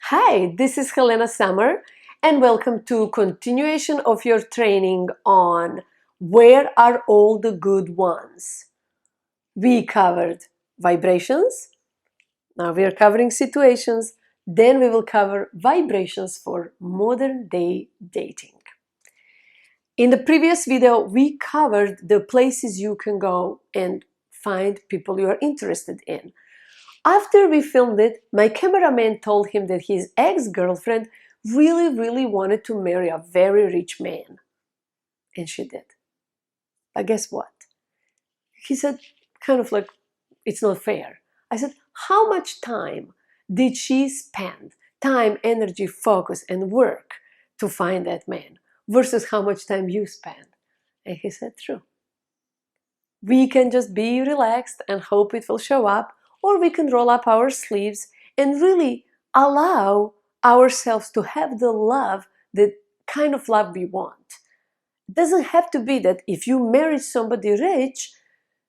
Hi, this is Helena Summer and welcome to continuation of your training on Where Are All the Good Ones? We covered vibrations, now we are covering situations, then we will cover vibrations for modern day dating. In the previous video, we covered the places you can go and find people you are interested in. After we filmed it, my cameraman told him that his ex-girlfriend really wanted to marry a very rich man. And she did. But guess what? He said, kind of like, it's not fair. I said, how much time did she spend? Time, energy, focus, and work to find that man versus how much time you spend? And he said, true. We can just be relaxed and hope it will show up, or we can roll up our sleeves and really allow ourselves to have the love, the kind of love we want. It doesn't have to be that if you marry somebody rich,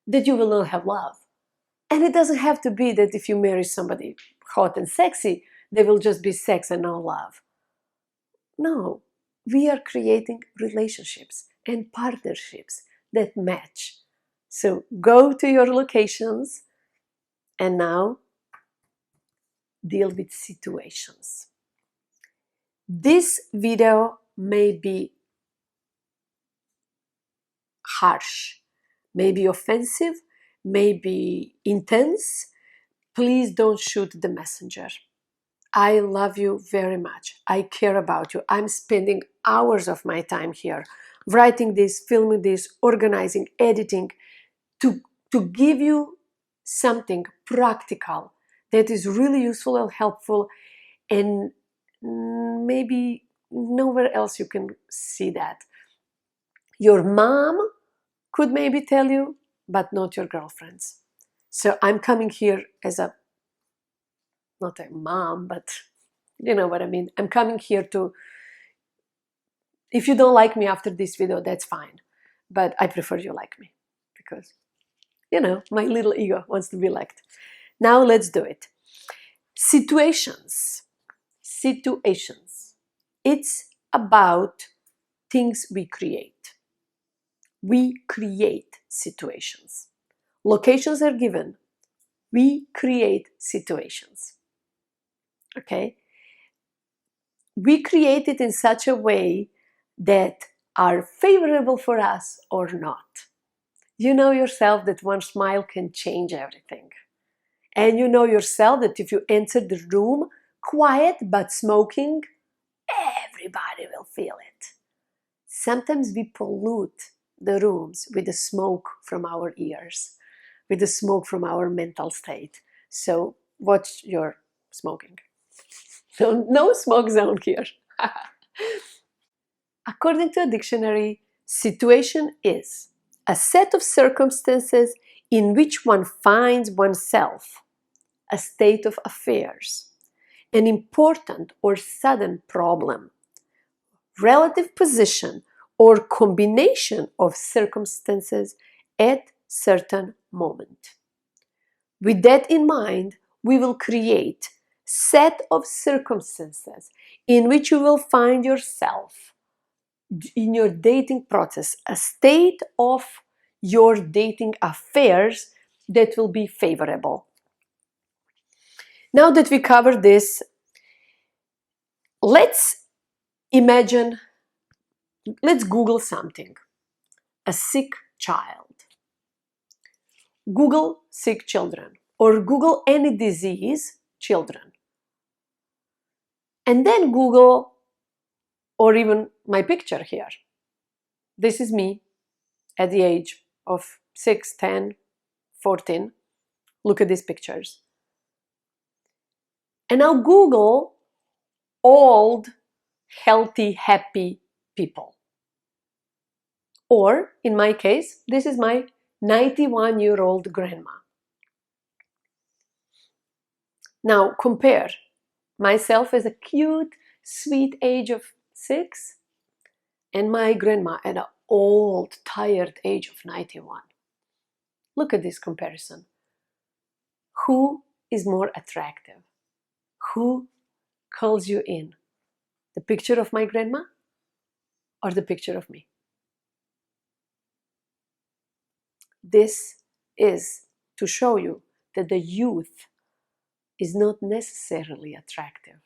that you will not have love. And it doesn't have to be that if you marry somebody hot and sexy, there will just be sex and no love. No, we are creating relationships and partnerships that match. So go to your locations and now deal with situations. This video may be harsh, may be offensive, may be intense. Please don't shoot the messenger. I love you very much. I care about you. I'm spending hours of my time here writing this, filming this, organizing, editing to give you something practical that is really useful and helpful, and maybe nowhere else you can see that. Your mom could maybe tell you, but not your girlfriends. So I'm coming here as not a mom, but you know what I mean. I'm coming here to, if you don't like me after this video, that's fine. But I prefer you like me because, my little ego wants to be liked. Now let's do it. Situations. It's about things we create. We create situations. Locations are given. We create situations. Okay? We create it in such a way that are favorable for us or not. You know yourself that one smile can change everything. And you know yourself that if you enter the room quiet but smoking, everybody will feel it. Sometimes we pollute the rooms with the smoke from our ears, with the smoke from our mental state. So watch your smoking. So no smoke zone here. According to a dictionary, situation is a set of circumstances in which one finds oneself, a state of affairs, an important or sudden problem, relative position or combination of circumstances at certain moment. With that in mind, we will create set of circumstances in which you will find yourself in your dating process, a state of your dating affairs that will be favorable. Now that we covered this, let's Google something. A sick child. Google sick children or Google any disease, children. And then Google, or even my picture here. This is me at the age of 6, 10, 14. Look at these pictures. And now Google old, healthy, happy people. Or, in my case, this is my 91-year-old grandma. Now compare myself as a cute, sweet age of 6 and my grandma at an old, tired age of 91. Look at this comparison. Who is more attractive? Who calls you in? The picture of my grandma or the picture of me? This is to show you that the youth is not necessarily attractive.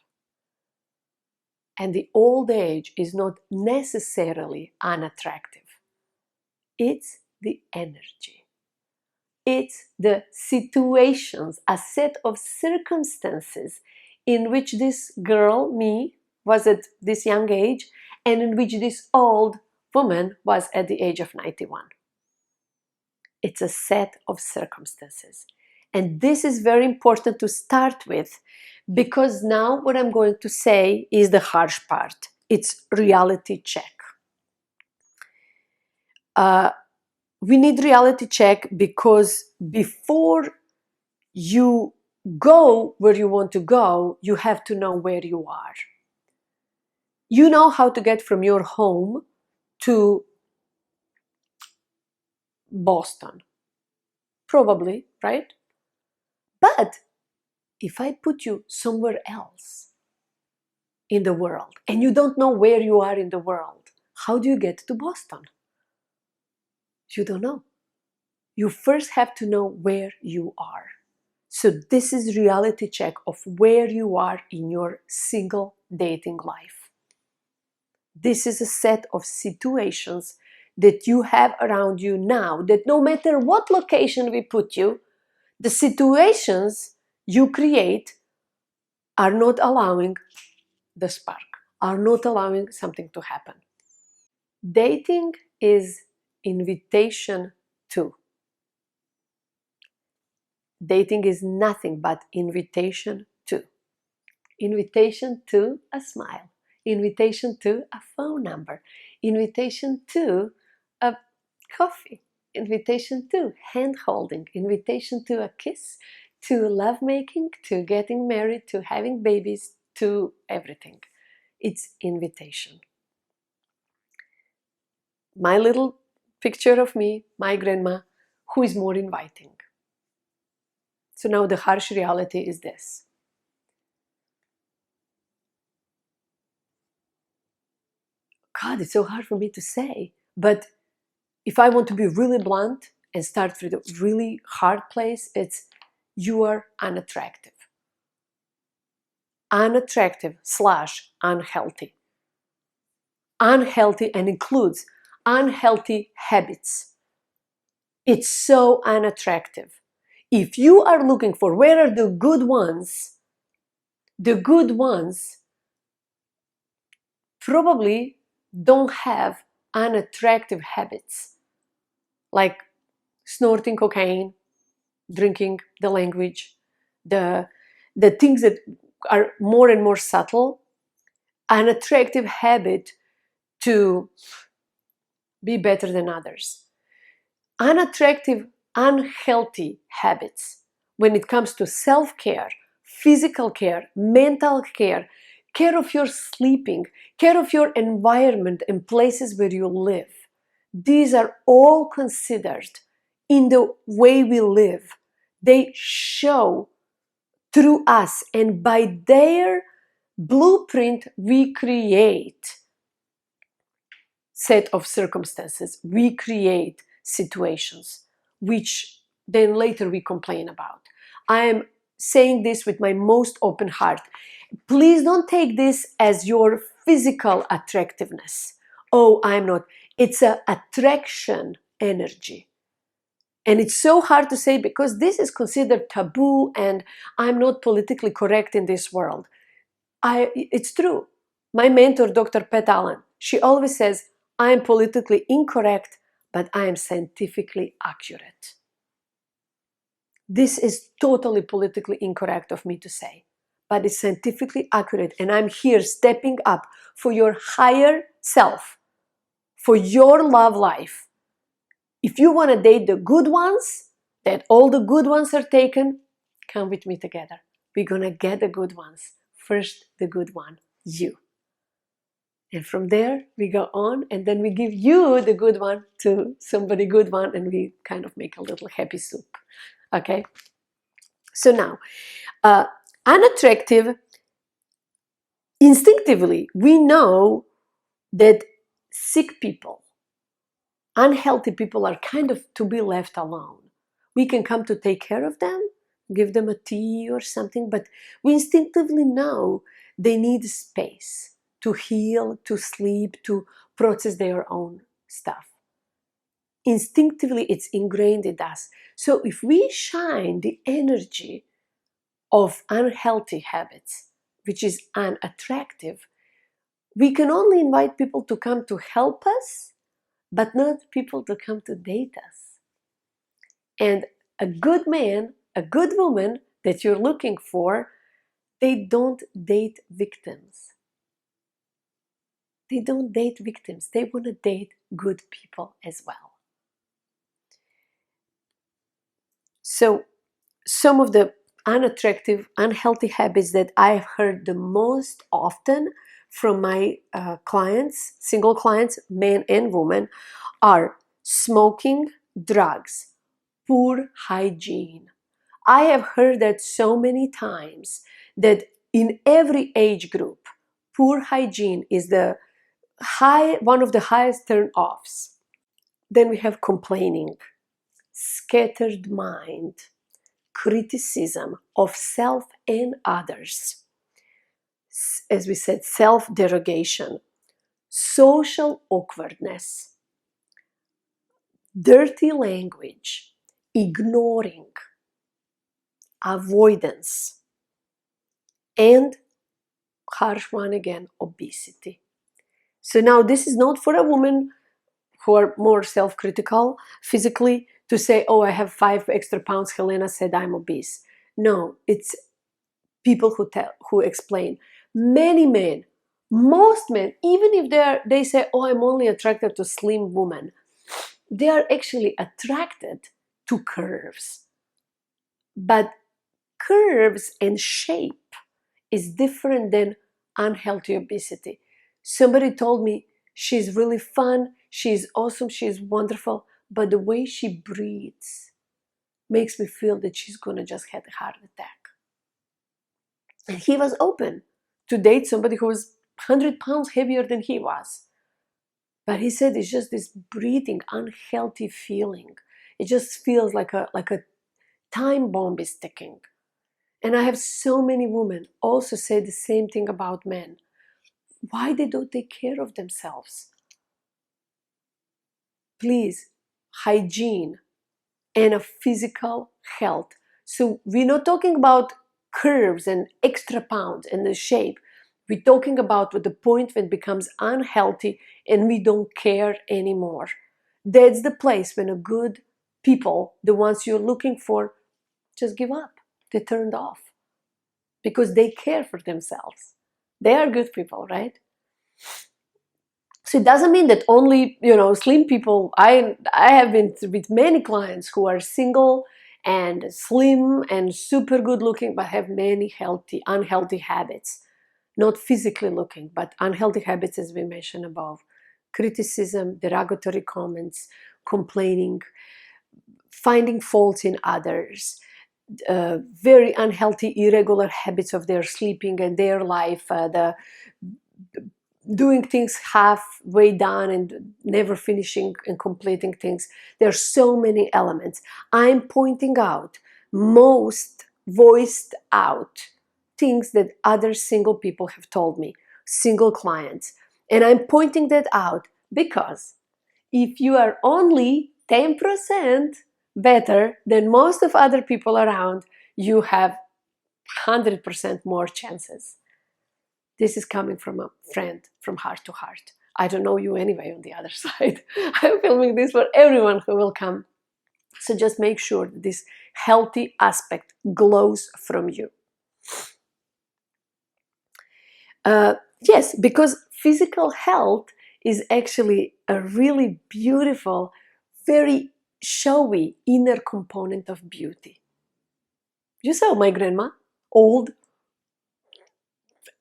And the old age is not necessarily unattractive. It's the energy. It's the situations, a set of circumstances in which this girl, me, was at this young age, and in which this old woman was at the age of 91. It's a set of circumstances. And this is very important to start with, because now what I'm going to say is the harsh part. It's reality check. We need reality check because before you go where you want to go, you have to know where you are. You know how to get from your home to Boston. Probably, right? But if I put you somewhere else in the world and you don't know where you are in the world, how do you get to Boston? You don't know. You first have to know where you are. So this is reality check of where you are in your single dating life. This is a set of situations that you have around you now, that no matter what location we put you, the situations you create are not allowing the spark, are not allowing something to happen. Dating is invitation to. Dating is nothing but invitation to. Invitation to a smile, invitation to a phone number, invitation to a coffee, invitation to hand holding, invitation to a kiss, to lovemaking, to getting married, to having babies, to everything. It's invitation. My little picture of me, my grandma, who is more inviting. So now the harsh reality is this. God, it's so hard for me to say, but if I want to be really blunt and start with a really hard place, it's you are unattractive. Unattractive / unhealthy. Unhealthy and includes unhealthy habits. It's so unattractive. If you are looking for where are the good ones probably don't have unattractive habits like snorting cocaine, drinking the language, the things that are more and more subtle. An attractive habit to be better than others. Unattractive, unhealthy habits when it comes to self-care, physical care, mental care, care of your sleeping, care of your environment and places where you live. These are all considered in the way we live. They show through us, and by their blueprint we create set of circumstances, we create situations which then later we complain about. I am saying this with my most open heart. Please don't take this as your physical attractiveness. Oh, I'm not. It's an attraction energy. And it's so hard to say because this is considered taboo and I'm not politically correct in this world. It's true. My mentor, Dr. Pat Allen, she always says, I am politically incorrect, but I am scientifically accurate. This is totally politically incorrect of me to say, but it's scientifically accurate. And I'm here stepping up for your higher self, for your love life. If you want to date the good ones, that all the good ones are taken, come with me together. We're going to get the good ones. First, the good one, you. And from there, we go on, and then we give you the good one to somebody good one, and we kind of make a little happy soup. Okay? So now, unattractive Instinctively, we know that sick people, unhealthy people are kind of to be left alone. We can come to take care of them, give them a tea or something, but we instinctively know they need space to heal, to sleep, to process their own stuff. Instinctively, it's ingrained in us. So if we shine the energy of unhealthy habits, which is unattractive, we can only invite people to come to help us, but not people to come to date us. And a good man, a good woman that you're looking for, they don't date victims. They don't date victims. They want to date good people as well. So, some of the unattractive, unhealthy habits that I've heard the most often from my clients, single clients, men and women, are smoking, drugs, poor hygiene. I have heard that so many times that in every age group, poor hygiene is one of the highest turn-offs. Then we have complaining, scattered mind, criticism of self and others. As we said, self-derogation, social awkwardness, dirty language, ignoring, avoidance, and harsh one again, obesity. So now this is not for a woman who are more self-critical physically to say, oh, I have 5 extra pounds, Helena said I'm obese. No, it's people who explain. Many men, most men, even if they say, oh, I'm only attracted to slim women, they are actually attracted to curves. But curves and shape is different than unhealthy obesity. Somebody told me she's really fun, she's awesome, she's wonderful, but the way she breathes makes me feel that she's gonna just have a heart attack. And he was open to date somebody who was 100 pounds heavier than he was. But he said it's just this breathing, unhealthy feeling. It just feels like a time bomb is ticking. And I have so many women also say the same thing about men. Why they don't take care of themselves? Please, hygiene and a physical health. So we're not talking about curves and extra pounds and the shape. We're talking about the point when it becomes unhealthy and we don't care anymore. That's the place when a good people, the ones you're looking for, just give up. They turned off because they care for themselves. They are good people, right? So it doesn't mean that only, slim people. I have been with many clients who are single and slim and super good looking, but have many unhealthy habits. Not physically looking, but unhealthy habits, as we mentioned above. Criticism, derogatory comments, complaining, finding faults in others, very unhealthy, irregular habits of their sleeping and their life, doing things halfway done and never finishing and completing things. There are so many elements. I'm pointing out most voiced out things that other single people have told me, single clients. And I'm pointing that out because if you are only 10% better than most of other people around, you have 100% more chances. This is coming from a friend, from heart to heart. I don't know you anyway on the other side. I'm filming this for everyone who will come. So just make sure that this healthy aspect glows from you. Yes, because physical health is actually a really beautiful, very showy inner component of beauty. You saw my grandma, old,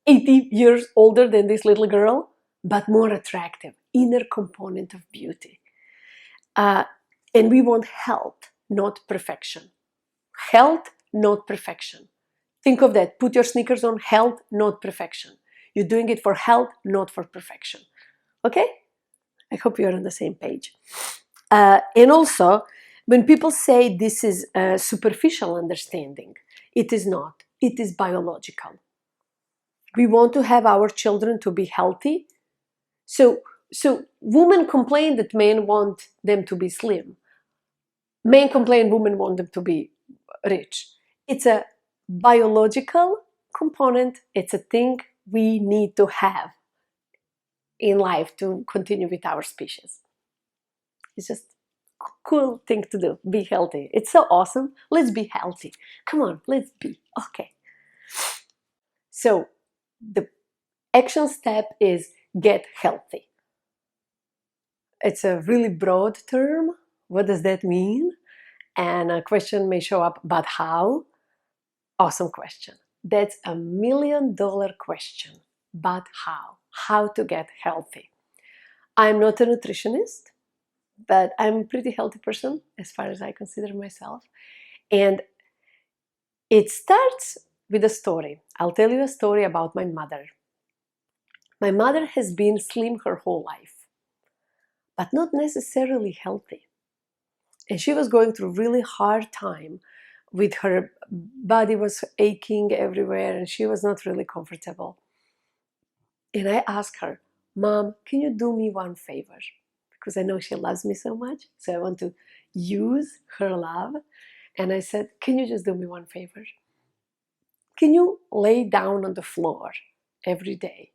80 years older than this little girl, but more attractive, inner component of beauty. And we want health, not perfection. Health, not perfection. Think of that. Put your sneakers on, health, not perfection. You're doing it for health, not for perfection. Okay? I hope you're on the same page. And also, when people say this is a superficial understanding, it is not. It is biological. We want to have our children to be healthy. So women complain that men want them to be slim. Men complain women want them to be rich. It's a biological component. It's a thing we need to have in life to continue with our species. It's just a cool thing to do. Be healthy. It's so awesome. Let's be healthy. Come on, let's be. Okay. So the action step is get healthy. It's a really broad term. What does that mean? And a question may show up, but how? Awesome question. That's $1 million question. But how? How to get healthy? I'm not a nutritionist, but I'm a pretty healthy person as far as I consider myself. And it starts with a story. I'll tell you a story about my mother. My mother has been slim her whole life, but not necessarily healthy. And she was going through a really hard time with her body was aching everywhere and she was not really comfortable. And I asked her, Mom, can you do me one favor? Because I know she loves me so much, so I want to use her love. And I said, can you just do me one favor? Can you lay down on the floor every day,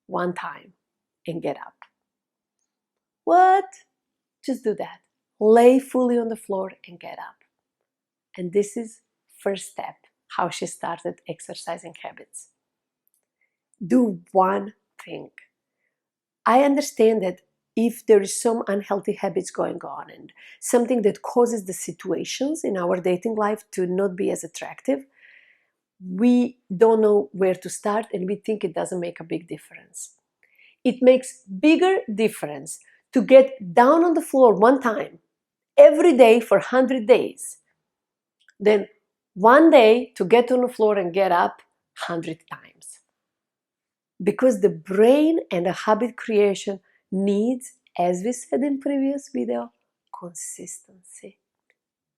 one time, and get up? What? Just do that. Lay fully on the floor and get up. And this is first step, how she started exercising habits. Do one thing. I understand that if there is some unhealthy habits going on and something that causes the situations in our dating life to not be as attractive, we don't know where to start and we think it doesn't make a big difference. It makes bigger difference to get down on the floor one time every day for 100 days than one day to get on the floor and get up 100 times. Because the brain and the habit creation needs, as we said in previous video, consistency,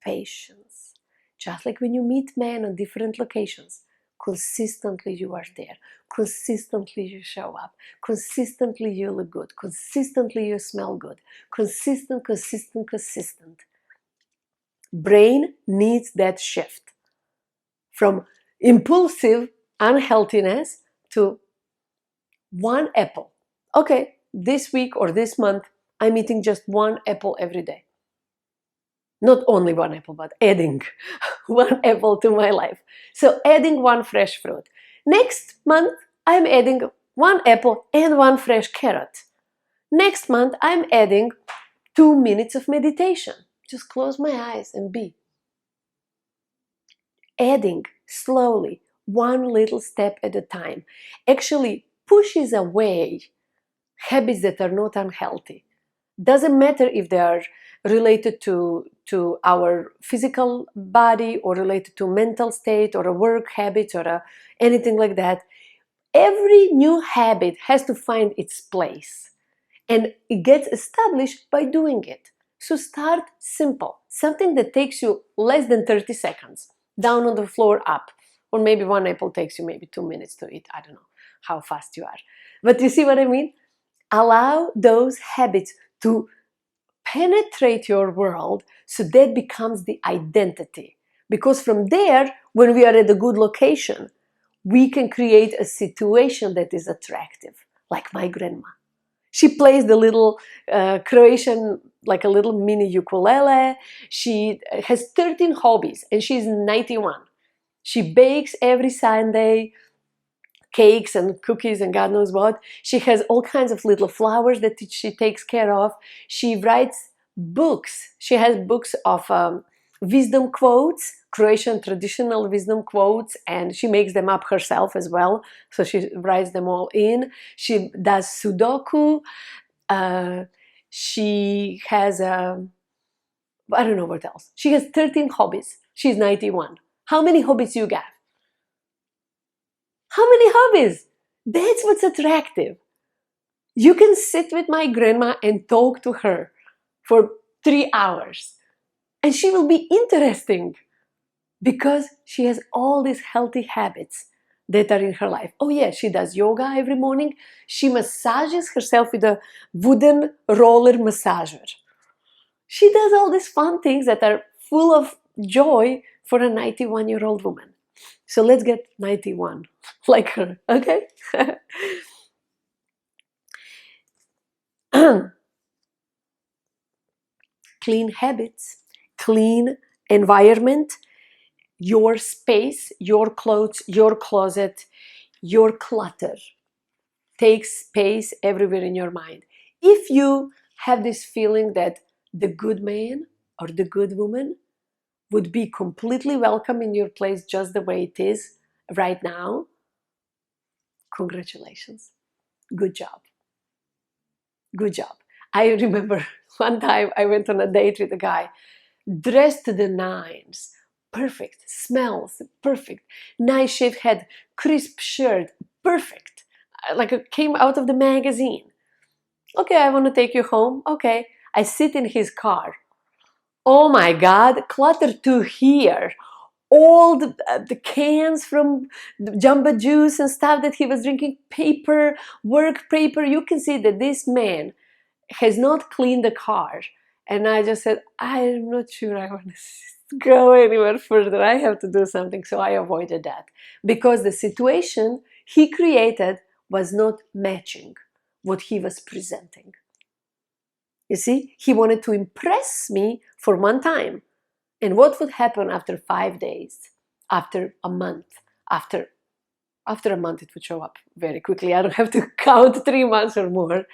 patience. Just like when you meet men on different locations, consistently you are there, consistently you show up, consistently you look good, consistently you smell good, consistent. Brain needs that shift from impulsive unhealthiness to one apple. Okay, this week or this month, I'm eating just one apple every day. Not only one apple, but adding one apple to my life. So adding one fresh fruit. Next month, I'm adding one apple and one fresh carrot. Next month, I'm adding 2 minutes of meditation. Just close my eyes and be. Adding slowly, one little step at a time, actually pushes away habits that are not unhealthy. Doesn't matter if they are related to our physical body or related to mental state or a work habit or anything like that. Every new habit has to find its place and it gets established by doing it. So start simple, something that takes you less than 30 seconds, down on the floor, up. Or maybe one apple takes you maybe 2 minutes to eat. I don't know how fast you are. But you see what I mean? Allow those habits to penetrate your world so that becomes the identity. Because from there, when we are at a good location, we can create a situation that is attractive, like my grandma. She plays the little Croatian, like a little mini ukulele. She has 13 hobbies and she's 91. She bakes every Sunday, cakes and cookies and God knows what. She has all kinds of little flowers that she takes care of. She writes books. She has books of wisdom quotes, Croatian traditional wisdom quotes, and she makes them up herself as well. So she writes them all in. She does Sudoku. She has, I don't know what else. She has 13 hobbies. She's 91. How many hobbies you got? How many hobbies? That's what's attractive. You can sit with my grandma and talk to her for 3 hours, and she will be interesting because she has all these healthy habits that are in her life. Oh, yeah, she does yoga every morning. She massages herself with a wooden roller massager. She does all these fun things that are full of joy for a 91-year-old woman. So let's get 91 like her, okay? Clean habits, clean environment, your space, your clothes, your closet, your clutter takes space everywhere in your mind. If you have this feeling that the good man or the good woman would be completely welcome in your place just the way it is right now, congratulations. Good job. Good job. I remember one time I went on a date with a guy dressed to the nines, perfect, smells perfect, nice shaved head, crisp shirt, perfect, like it came out of the magazine. Okay, I want to take you home. Okay, I sit in his car. Oh my God, clutter to here. All the cans from the Jamba Juice and stuff that he was drinking, paper, work paper. You can see that this man has not cleaned the car. And I just said, I'm not sure I want to go anywhere further. I have to do something. So I avoided that because the situation he created was not matching what he was presenting. You see, he wanted to impress me for one time. And what would happen after 5 days, after a month, after a month it would show up very quickly. I don't have to count 3 months or more.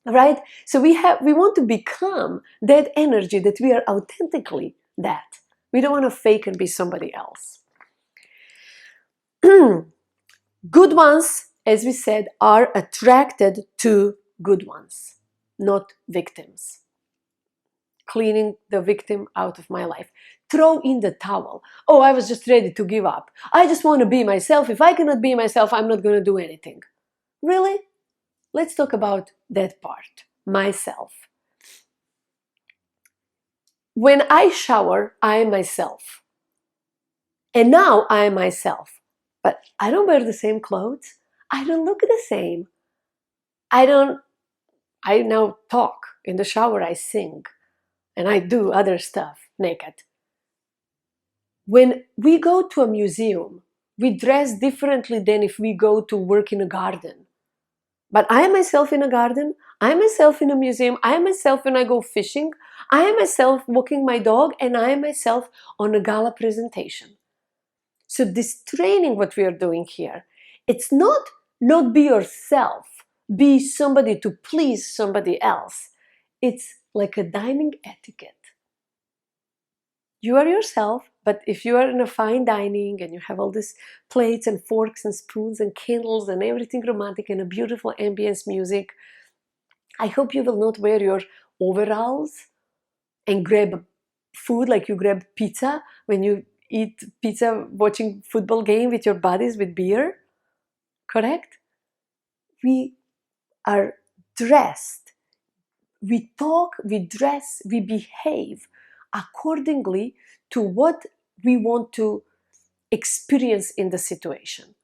Right? So we want to become that energy that we are authentically that. We don't want to fake and be somebody else. Good ones, as we said, are attracted to good ones, not victims. Cleaning the victim out of my life. Throw in the towel. Oh, I was just ready to give up. I just want to be myself. If I cannot be myself, I'm not going to do anything. Really? Let's talk about that part, myself. When I shower, I am myself. And now I am myself. But I don't wear the same clothes. I don't look the same. I now talk. In the shower, I sing. And I do other stuff naked. When we go to a museum, we dress differently than if we go to work in a garden. But I am myself in a garden, I am myself in a museum, I am myself when I go fishing, I am myself walking my dog, and I am myself on a gala presentation. So this training, what we are doing here, it's not be yourself, be somebody to please somebody else. It's like a dining etiquette. You are yourself, but if you are in a fine dining and you have all these plates and forks and spoons and candles and everything romantic and a beautiful ambience music, I hope you will not wear your overalls and grab food like you grab pizza when you eat pizza watching football game with your buddies with beer. Correct? We are dressed. We talk, we dress, we behave accordingly to what we want to experience in the situation.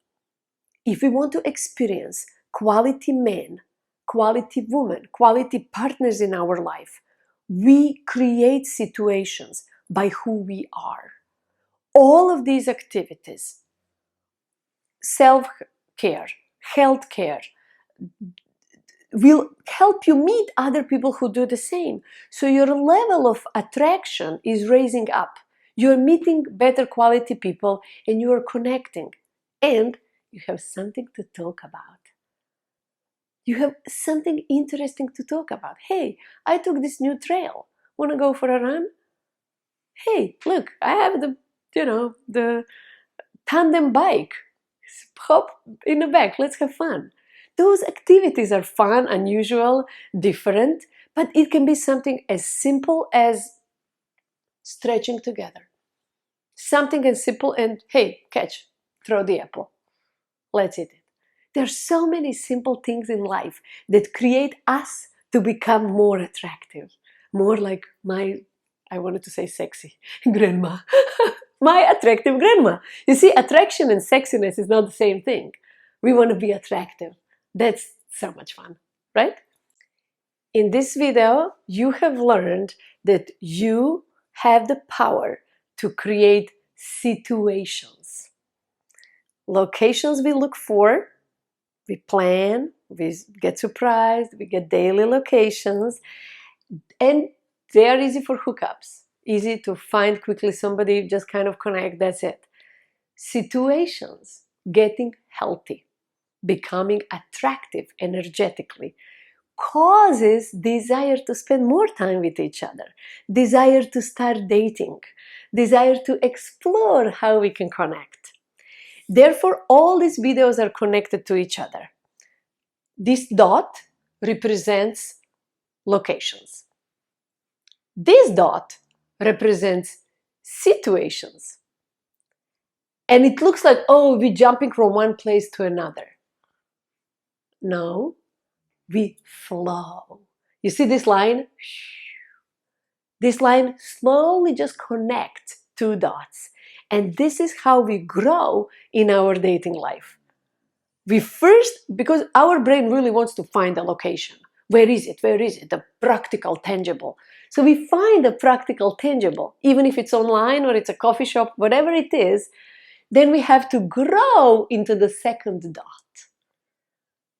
If we want to experience quality men, quality women, quality partners in our life, we create situations by who we are. All of these activities, self-care, health-care, will help you meet other people who do the same. So your level of attraction is raising up. You're meeting better quality people and you are connecting. And you have something to talk about. You have something interesting to talk about. Hey, I took this new trail. Want to go for a run? Hey, look, I have the tandem bike. Hop in the back, let's have fun. Those activities are fun, unusual, different, but it can be something as simple as stretching together. Something as simple and, hey, catch, throw the apple. Let's eat it. There are so many simple things in life that create us to become more attractive, more like I wanted to say sexy, grandma. My attractive grandma. You see, attraction and sexiness is not the same thing. We want to be attractive. That's so much fun, right? In this video, you have learned that you have the power to create situations. Locations we look for, we plan, we get surprised, we get daily locations, and they are easy for hookups. Easy to find quickly somebody, just kind of connect, that's it. Situations, getting healthy, becoming attractive energetically, causes desire to spend more time with each other, desire to start dating, desire to explore how we can connect. Therefore, all these videos are connected to each other. This dot represents locations. This dot represents situations. And it looks like, oh, we're jumping from one place to another. No, we flow. You see this line? This line slowly just connects two dots. And this is how we grow in our dating life. We first, because our brain really wants to find a location. Where is it? Where is it? The practical, tangible. So we find the practical, tangible, even if it's online or it's a coffee shop, whatever it is, then we have to grow into the second dot.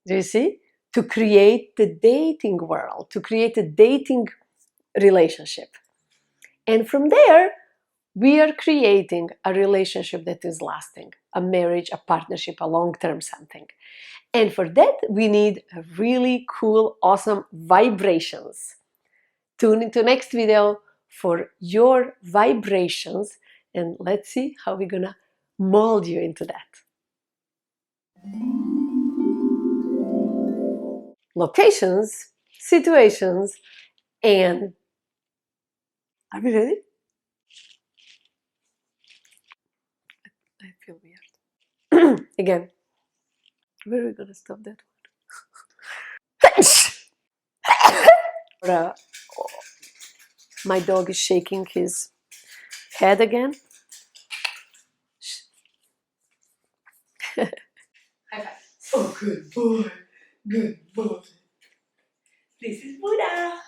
Do you see? To create the dating world, to create a dating relationship. And from there, we are creating a relationship that is lasting, a marriage, a partnership, a long-term something. And for that, we need really cool, awesome vibrations. Tune into next video for your vibrations, and let's see how we're gonna mold you into that. Locations, situations, and are we ready? I feel weird. Again, where are we gonna stop that one? My dog is shaking his head again. High five. Oh, good boy. Good boy. This is Buddha.